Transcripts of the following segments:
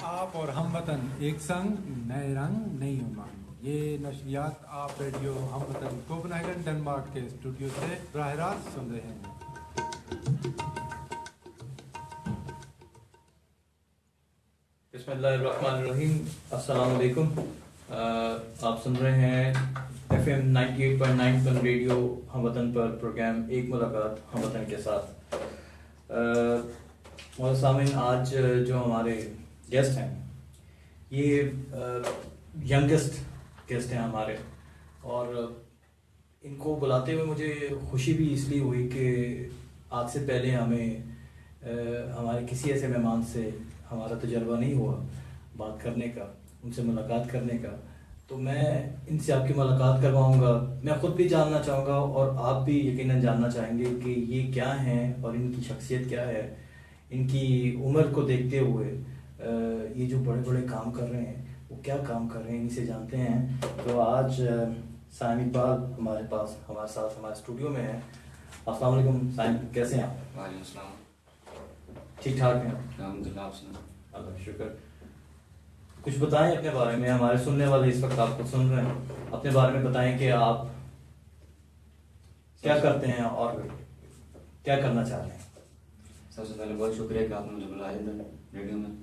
आप और हम वतन एक संग, नए रंग नई उमंग। ये नशरियात आप रेडियो हम वतन कोपेनहेगन डेनमार्क के स्टूडियो से बराह रास्त सुन रहे हैं। बिस्मिल्लाहिर्रहमानिर्रहीम। अस्सलाम वालेकुम। आप सुन रहे हैं FM 98.9 पर रेडियो हम वतन पर प्रोग्राम एक मुलाकात हम वतन के साथ। और सामीन, आज जो हमारे गेस्ट हैं ये यंगेस्ट गेस्ट हैं हमारे, और इनको बुलाते हुए मुझे खुशी भी इसलिए हुई कि आज से पहले हमें हमारे किसी ऐसे मेहमान से हमारा तजर्बा नहीं हुआ बात करने का, उनसे मुलाकात करने का। तो मैं इनसे आपकी मुलाकात करवाऊंगा। मैं ख़ुद भी जानना चाहूँगा और आप भी यकीनन जानना चाहेंगे कि ये क्या हैं और इनकी शख्सियत क्या है। इनकी उम्र को देखते हुए ये जो बड़े बड़े काम कर रहे हैं वो क्या काम कर रहे हैं, इनसे जानते हैं। तो आज साइम इकबाल हमारे साथ हमारे स्टूडियो में है। अस्सलाम वालेकुम साइम, कैसे हैं आप? वालेकुम अस्सलाम। ठीक ठाक हैं? अल्हम्दुलिल्लाह, आप सुनाओ। अल्लाह शुक्र। कुछ बताएं अपने बारे में, हमारे सुनने वाले इस वक्त आपको सुन रहे हैं। अपने बारे में बताएं कि आप क्या करते हैं और क्या करना चाह रहे हैं। सबसे पहले बहुत शुक्रिया कि आपने मुझे बुलाया इधर रेडियो में।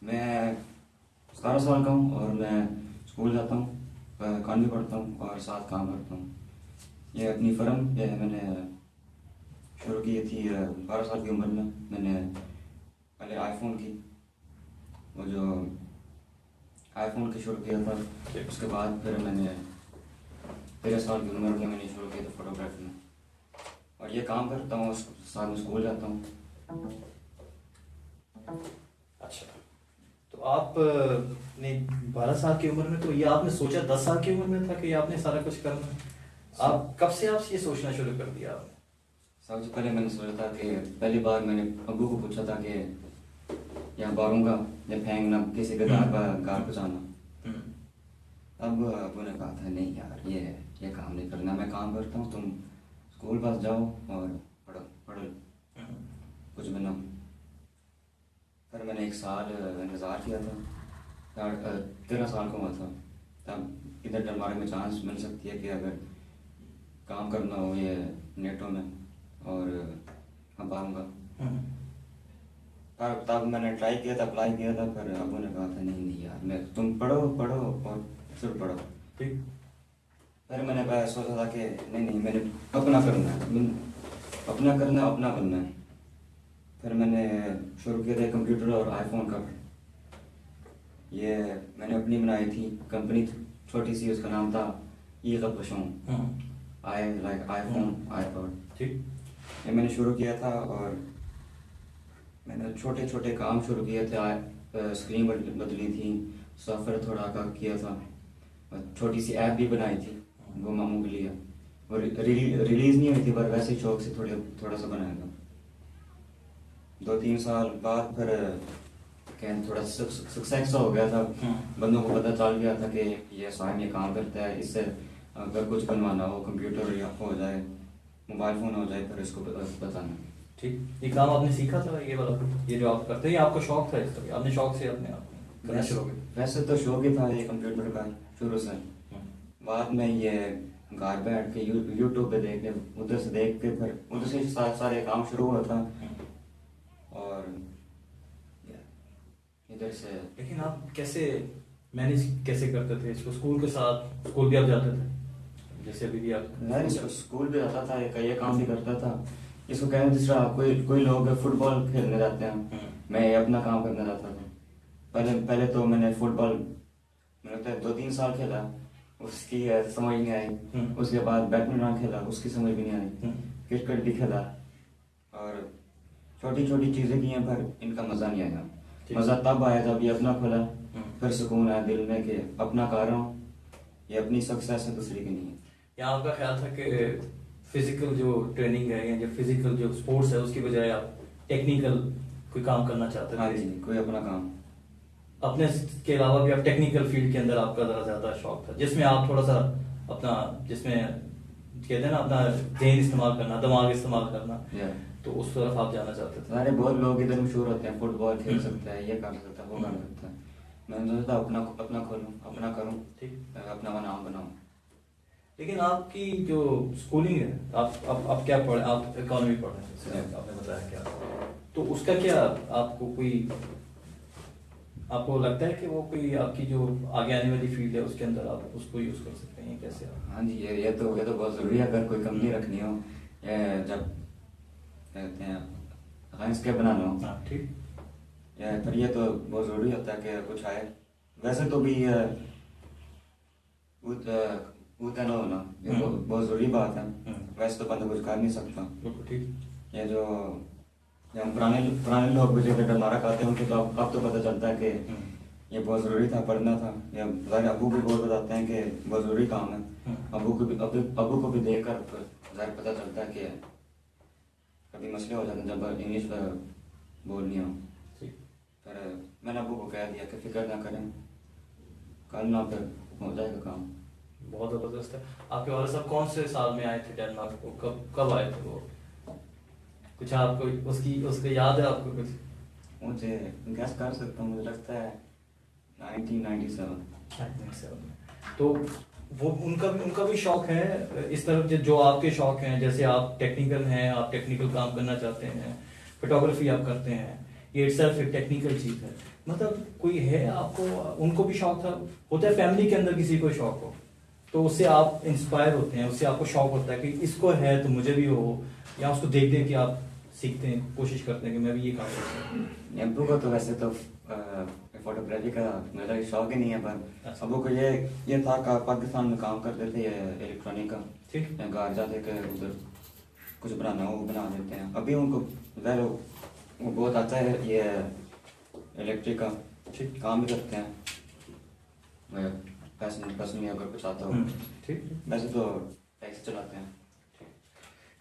मैं 17 साल का हूँ और मैं स्कूल जाता हूँ, कॉलेज पढ़ता हूँ और साथ काम करता हूँ। ये अपनी फर्म ये मैंने शुरू की थी 12 साल की उम्र में। मैंने पहले आईफोन की शुरू किया था। उसके बाद फिर मैंने 13 साल की उम्र में मैंने शुरू किया था फोटोग्राफी में, और ये काम करता हूँ, साथ में स्कूल जाता हूँ। अच्छा, तो आप ने 12 साल की उम्र में, तो ये आपने सोचा 10 साल की उम्र में था कि आपने सारा कुछ करना? आप कब से आप ये सोचना शुरू कर दिया आपने? सबसे पहले मैंने सोचा था कि पहली बार मैंने अब्बू को पूछा था कि यहाँ बारूंगा या फेंकना, किसी के गार को जाना। तब अब्बू ने कहा था नहीं यार, ये काम नहीं करना, मैं काम करता हूँ, तुम स्कूल पास जाओ और पढ़ो कुछ बनो। फिर मैंने 1 साल इंतज़ार किया था। 13 साल का हुआ था तब इधर डेनमार्क में चांस मिल सकती है कि अगर काम करना हो ये नेटो में, और हम पाऊँगा। तब मैंने ट्राई किया था, अप्लाई किया था। फिर अबू ने कहा था नहीं यार, तुम पढ़ो और सिर्फ पढ़ो। ठीक। फिर मैंने सोचा था कि नहीं मैंने अपना करना है, अपना बनना है। फिर मैंने शुरू किया था कंप्यूटर और आईफोन का। ये मैंने अपनी बनाई थी कंपनी, छोटी सी, उसका नाम था आईफोन आईपॉड। ठीक। ये मैंने शुरू किया था और मैंने छोटे छोटे काम शुरू किए थे। स्क्रीन बदली थी, सॉफ्टवेयर थोड़ा का किया था, छोटी सी ऐप भी बनाई थी वो मामू के लिए, और रिलीज नहीं हुई थी पर वैसे शौक से थोड़ा सा बनाया था। 2-3 साल बाद फिर थोड़ा सक्सेस हो गया था। बंदों को पता चल गया था कि ये साइम ये काम करता है, इससे अगर कुछ बनवाना हो, कंप्यूटर या हो जाए, मोबाइल फ़ोन हो जाए, फिर इसको बताना। ठीक। ये काम आपने सीखा था, ये वाला ये जो आप करते हैं, आपको शौक था इसका? आपने शौक से अपने आप करना शुरू किया? वैसे तो शौक ही था ये कंप्यूटर का शुरू से। बाद में ये घर बैठ के यूट्यूब पे देखने, उधर से देख के फिर उधर से सारे काम शुरू हुआ था। और इधर से। लेकिन आप कैसे मैनेज करते थे इसको? स्कूल के साथ, स्कूल भी आप जाते थे जैसे अभी भी आप? मैं स्कूल भी जाता था, ये काम भी करता था। इसको कहने दूसरा, कोई लोग फुटबॉल खेलने जाते हैं, मैं अपना काम करने जाता था। पहले तो मैंने फुटबॉल मेरे लगता है 2-3 साल खेला, उसकी समझ नहीं आई। उसके बाद बैडमिंटन खेला, उसकी समझ भी नहीं आई। क्रिकेट भी खेला और छोटी छोटी चीज़ें की हैं, पर इनका मज़ा नहीं आया। मज़ा तब आया जब ये अपना खोला, फिर सुकून आया दिल में कि अपना कर रहा हूँ, ये अपनी सक्सेस है, दूसरी की नहीं है। यहाँ आपका ख्याल था कि फिजिकल जो ट्रेनिंग है या फिजिकल जो स्पोर्ट्स है उसकी बजाय आप टेक्निकल कोई काम करना चाहते थे? हाँ जी, कोई अपना काम अपने के अलावा भी आप टेक्निकल फील्ड के अंदर आपका ज़रा ज़्यादा शौक था, जिसमें आप थोड़ा सा अपना, जिसमें कहते हैं ना, अपना ज़हन इस्तेमाल करना, दिमाग इस्तेमाल करना। तो उस तरफ आप जाना चाहते थे? सारे बहुत लोग इधर मशहूर होते हैं, फुटबॉल खेल सकता है, ये कर सकता है, वो कर सकता है। मैंने सोचा था अपना अपना खोलूँ, अपना करूँ, ठीक। अपना नाम बनाऊँ। लेकिन आपकी जो स्कूलिंग है, आप क्या पढ़े? आप इकोनॉमी पढ़े हैं, जैसे आपने बताया क्या, तो उसका क्या आपको कोई, आपको लगता है कि वो कोई आपकी जो आगे आने वाली फील्ड है उसके अंदर आप उसको यूज़ कर सकते हैं, कैसे आप? हाँ जी, ये तो बहुत ज़रूरी है। अगर कोई कंपनी रखनी हो, जब कहते हैं साइंस के बनाना हो, हाँ ठीक। पर ये तो बहुत ज़रूरी होता है कि कुछ आए। वैसे तो भी उतना ना होना ये बहुत ज़रूरी बात है। वैसे तो बंदा कुछ कर नहीं सकता। बिल्कुल ठीक। ये जो हम पुराने लोग जो डरमारा खाते हैं उनको तो अब तो पता चलता है कि ये बहुत ज़रूरी था, पढ़ना था। या ज़ाहिर अबू भी बहुत बताते हैं कि बहुत ज़रूरी काम है। अबू को भी देख कर ज़ाहिर पता चलता है कि कभी मसले हो जाते हैं जब इंग्लिश बोलनी हो। पर मैंने अबू को कह दिया कि फिक्र ना करें, कल ना फिर हो जाएगा काम। बहुत ज़बरदस्त है। आपके वाले साहब कौन से साल में आए थे डेनमार्क को, कब आए थे वो? कुछ आपको उसकी याद है आपको कुछ? मुझे गैस कर सकता हूँ, मुझे लगता है 1997 में। तो वो उनका भी शौक है इस तरफ जो आपके शौक हैं, जैसे आप टेक्निकल हैं, आप टेक्निकल काम करना चाहते हैं, फोटोग्राफी आप करते हैं, ये इटसेल्फ एक टेक्निकल चीज़ है। मतलब कोई है आपको, उनको भी शौक था? होता है फैमिली के अंदर किसी को शौक हो तो उससे आप इंस्पायर होते हैं, उससे आपको शौक होता है कि इसको है तो मुझे भी हो, या उसको देख देख के आप सीखते हैं, कोशिश करते हैं कि मैं भी ये काम कर सकूं। अबू को तो वैसे तो फोटोग्राफी का मेरा शौक ही नहीं है, पर अबू को ये था कि पाकिस्तान में काम करते थे इलेक्ट्रॉनिक का। ठीक। घर जाते कि उधर कुछ बनाना हो वो बना देते हैं। अभी उनको ज़ाहिर वो बहुत आता है ये इलेक्ट्रिक का, ठीक काम भी करते हैं। पैसे में अगर कुछ आता हो, ठीक। वैसे तो टैक्सी चलाते हैं।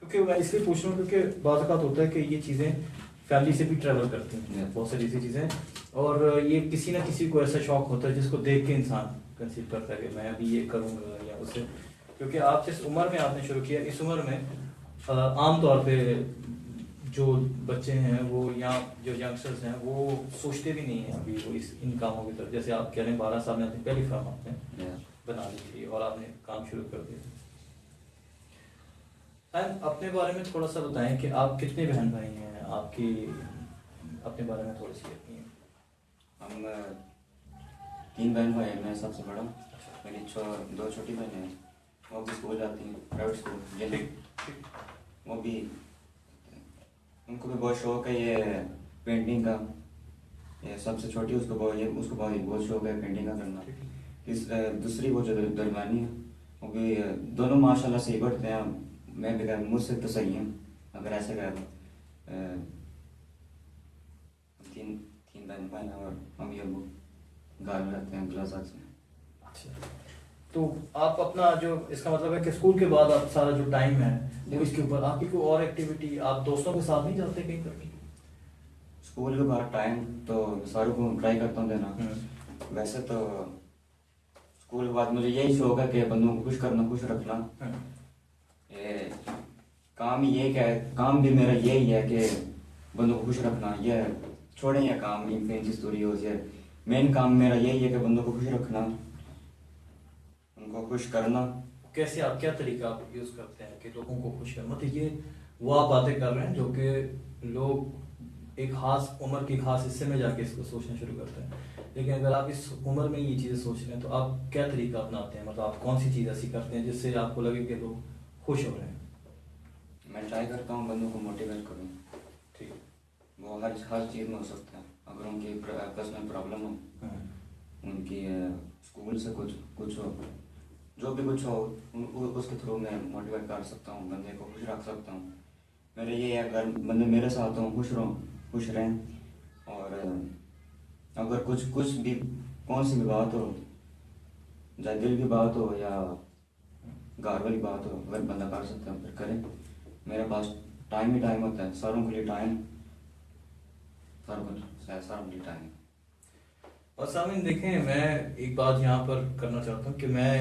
क्योंकि मैं इसलिए पूछ रहा हूँ क्योंकि बात होता है कि ये चीज़ें फैमिली से भी ट्रैवल करती हैं, बहुत सारी ऐसी चीज़ें, और ये किसी ना किसी को ऐसा शौक होता है जिसको देख के इंसान कंसीव करता है कि मैं अभी ये करूँगा या उसे। क्योंकि आप जिस उम्र में आपने शुरू किया, इस उम्र में आम तौर पे जो बच्चे हैं वो, या जो यंगस्टर्स हैं वो सोचते भी नहीं हैं अभी वो इन कामों की तरफ। जैसे आप कह रहे हैं 12 साल में अपनी पहली फर्म आपने बना ली थी और आपने काम शुरू कर दिया। अपने बारे में थोड़ा सा बताएं कि आप कितने बहन भाई हैं, आपकी अपने बारे में थोड़ी सी कहती हैं। हम 3 बहन भाई हैं, मैं सबसे बड़ा। मेरी 2 छोटी बहनें हैं, वो भी स्कूल जाती हैं, प्राइवेट स्कूल। वो भी, उनको भी बहुत शौक है ये पेंटिंग का। ये सबसे छोटी उसको बहुत शौक है पेंटिंग का करना। दूसरी वो जो दरमियानी है वो भी, दोनों माशाल्लाह से ही पढ़ते हैं। मैं भी कह मुझसे तो सही है अगर ऐसे कह दो। 3 बहन भाई हैं और हम ये घर में रहते हैं ग्लास में। अच्छा, तो आप अपना जो, इसका मतलब है कि स्कूल के बाद आप सारा जो टाइम है वो इसके ऊपर, आपकी कोई और एक्टिविटी, आप दोस्तों के साथ नहीं जाते कहीं पर? स्कूल के बाद टाइम तो सारों को ट्राई करता हूँ देना। वैसे तो स्कूल के बाद मुझे यही शौक है कि बंदों को खुश करना, खुश रखना। ये काम काम भी मेरा यही है कि बंदों को खुश रखना। ये छोड़े ये काम फैंसी स्टूडियोज, ये मेन काम मेरा यही है कि बंदों को खुश रखना, उनको खुश करना। कैसे आप, क्या तरीका आप यूज करते हैं कि लोगों को खुश करना? मतलब ये वो आप बातें कर रहे हैं जो कि लोग एक खास उम्र की खास हिस्से में जाके इसको सोचना शुरू करते हैं, लेकिन अगर आप इस उम्र में ये चीज़ें सोच रहे हैं तो आप क्या तरीका अपनाते हैं? मतलब आप कौन सी चीज़ ऐसी करते हैं जिससे आपको लगे कि लोग खुश हो रहे हैं? मैं ट्राई करता हूँ बंदों को मोटिवेट करूँ। ठीक। वो हर चीज़ में हो सकता है। अगर उनकी पर्सनल प्रॉब्लम हो, उनकी स्कूल से कुछ हो, जो भी कुछ हो, उसके थ्रू मैं मोटिवेट कर सकता हूँ, बंदे को खुश रख सकता हूँ। मेरे ये है अगर बंदे मेरे साथ हों, खुश रहें। और अगर कुछ भी कौन सी भी बात हो, चाहे दिल की बात हो या घर वाली बात हो, अगर बंदा कर सकता है फिर करें। मेरे पास टाइम ही टाइम होता है, सारों के लिए टाइम, सारों के लिए टाइम। और सामने देखें, मैं एक बात यहाँ पर करना चाहता हूँ कि मैं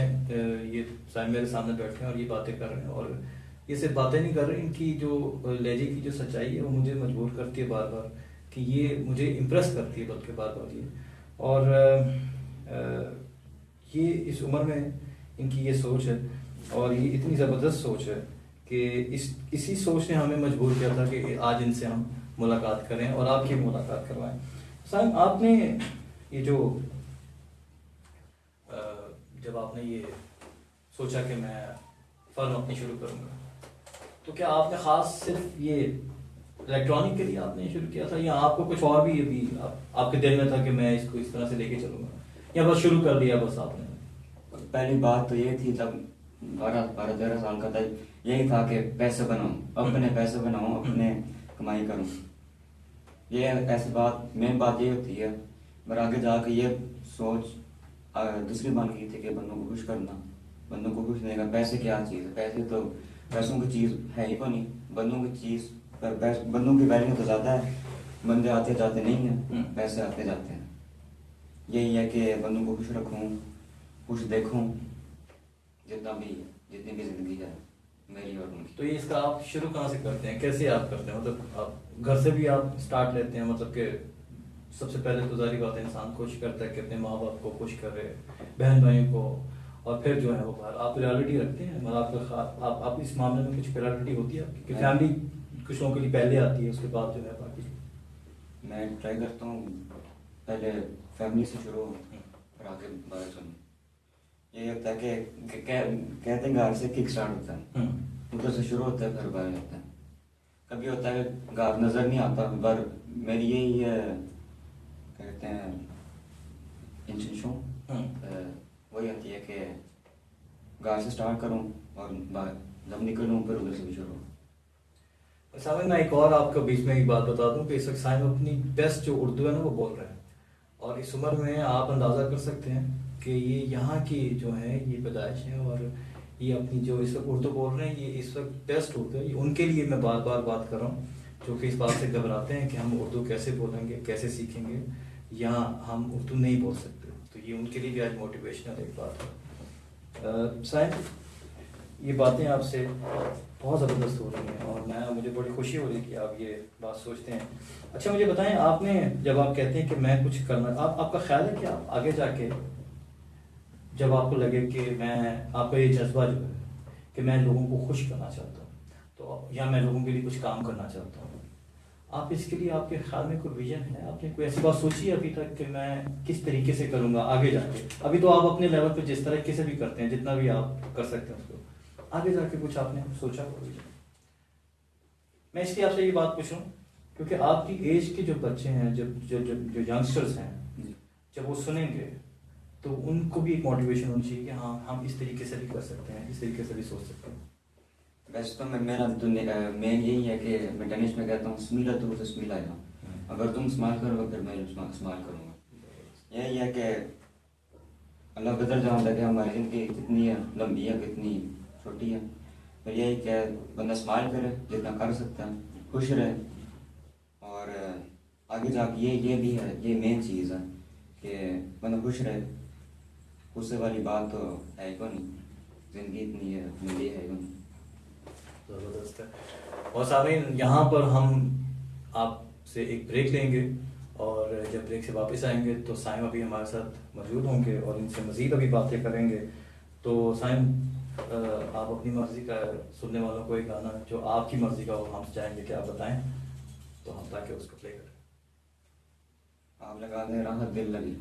ये साहब मेरे सामने बैठे हैं और ये बातें कर रहे हैं, और ये सिर्फ बातें नहीं कर रहे, इनकी जो लहजे की जो सच्चाई है वो मुझे मजबूर करती है बार बार, कि ये मुझे इम्प्रेस करती है बल्कि बार बार ये। और ये इस उम्र में इनकी ये सोच है, और ये इतनी ज़बरदस्त सोच है कि इसी सोच ने हमें मजबूर किया था कि आज इनसे हम मुलाकात करें और आपकी मुलाकात करवाएं। साहब, आपने ये जो जब आपने ये सोचा कि मैं फ़र्म अपनी शुरू करूँगा, तो क्या आपने ख़ास सिर्फ ये इलेक्ट्रॉनिक के लिए आपने शुरू किया था, या आपको कुछ और भी अभी आपके दिल में था कि मैं इसको इस तरह से लेके चलूँगा, या बस शुरू कर दिया बस आपने? पहली बात तो ये थी, जब 12-13 साल का था, यही था कि पैसे बनाऊं, अपने पैसे बनाऊं, अपने कमाई करूं। ये ऐसी बात, मेन बात ये होती है। पर आगे जाके ये सोच दूसरी बन गई थी कि बंदों को खुश करना, बंदों को खुश नहीं करना। पैसे क्या चीज़ है? पैसे तो पैसों की चीज़ है ही को नहीं, बंदों की चीज़ पर बंदों की वैल्यू तो ज़्यादा है। बंदे आते जाते नहीं हैं, पैसे आते जाते हैं। यही है कि बंदों को खुश रखूं, खुश देखूं, जितनी भी जिंदगी है मेरी और उनकी। तो ये इसका आप शुरू कहाँ से करते हैं, कैसे आप करते हैं? मतलब आप घर से भी आप स्टार्ट लेते हैं? मतलब कि सबसे पहले तो जारी बात है, इंसान कोशिश करता है कि अपने माँ बाप को खुश करे, बहन भाइयों को, और फिर जो है वो बाहर। आप प्रायोरिटी रखते हैं? मतलब आप इस मामले में कुछ प्रायोरिटी होती है आपकी, फैमिली कुछ लोगों के लिए पहले आती है, उसके बाद जो है बाकी? मैं ट्राई करता हूँ पहले फैमिली से शुरू हो, फिर आगे बाहर सुनूँ। ये होता है कि कहते हैं घर से किक स्टार्ट होता है, उधर से शुरू होता है फिर बाहर जाता है। कभी होता है घर नज़र नहीं आता, पर मेरी यही कहते हैं इंटेंशन वही होती है कि घर से स्टार्ट करूं और बाहर जब निकलूं फिर उधर से भी शुरू। साहब, मैं एक और आपको बीच में एक बात बता दूं कि इस वक्त साहब अपनी बेस्ट जो उर्दू है ना वो बोल रहे हैं, और इस उम्र में आप अंदाज़ा कर सकते हैं कि ये यहाँ की जो है ये पैदाइश है, और ये अपनी जो इस वक्त उर्दू बोल रहे हैं ये इस वक्त बेस्ट उर्दू है। उनके लिए मैं बार बार बात कर रहा हूँ जो कि इस बात से घबराते हैं कि हम उर्दू कैसे बोलेंगे, कैसे सीखेंगे, या हम उर्दू नहीं बोल सकते। तो ये उनके लिए भी आज मोटिवेशनल एक बात है। साहब, ये बातें आपसे बहुत ज़बरदस्त हो रही हैं, और मुझे बड़ी खुशी हो रही है कि आप ये बात सोचते हैं। अच्छा, मुझे बताएं, आपने जब आप कहते हैं कि मैं कुछ करना, आपका ख्याल है कि आप आगे जाके जब आपको लगे कि आपका ये जज्बा जो है कि मैं लोगों को खुश करना चाहता हूँ, तो या मैं लोगों के लिए कुछ काम करना चाहता हूँ, आप इसके लिए आपके ख्याल में कोई विजन है? आपने कोई ऐसी बात सोची है अभी तक कि मैं किस तरीके से करूँगा आगे जाके? अभी तो आप अपने लेवल पे जिस तरीके से भी करते हैं, जितना भी आप कर सकते हैं उसको, आगे जाके कुछ आपने सोचा होगा विजन? मैं इसलिए आपसे ये बात पूछ रहा हूँ क्योंकि आपकी एज के जो बच्चे हैं, जो यंगस्टर्स हैं, जब वो सुनेंगे तो उनको भी एक मोटिवेशन होनी चाहिए कि हाँ, हम इस तरीके से भी कर सकते हैं, इस तरीके से भी सोच सकते हैं। वैसे तो मेरा तो मेन यही है कि मैं टेनिस में कहता हूँ स्मीला तो स्मीला है, अगर तुम इस्तेमाल करोगे फिर मैं इस्तेमाल करूँगा। यही है कि अल्लाह बदल जाऊँ लगे हमारी ज़िंदगी कितनी है लंबी है, कितनी छोटी है। फिर यही क्या बंदा इस्तेमाल करे जितना कर सकता है, खुश रहे, और आगे जाके ये भी है, ये मेन चीज़ है कि बंदा खुश रहे। गुस्से वाली बात तो है को नहीं, ज़िंदगी इतनी है, मिली है को नहीं। ज़बरदस्त है। और सामीन, यहाँ पर हम आपसे एक ब्रेक लेंगे, और जब ब्रेक से वापस आएंगे तो साइम अभी हमारे साथ मौजूद होंगे और इनसे मज़ीद अभी बातें करेंगे। तो साइम, आप अपनी मर्ज़ी का सुनने वालों को एक गाना जो आपकी मर्ज़ी का हो हम चाहेंगे कि आप बताएं, तो हम ताकि उसको प्ले करें। आप लगा दें राहत दिल लगी।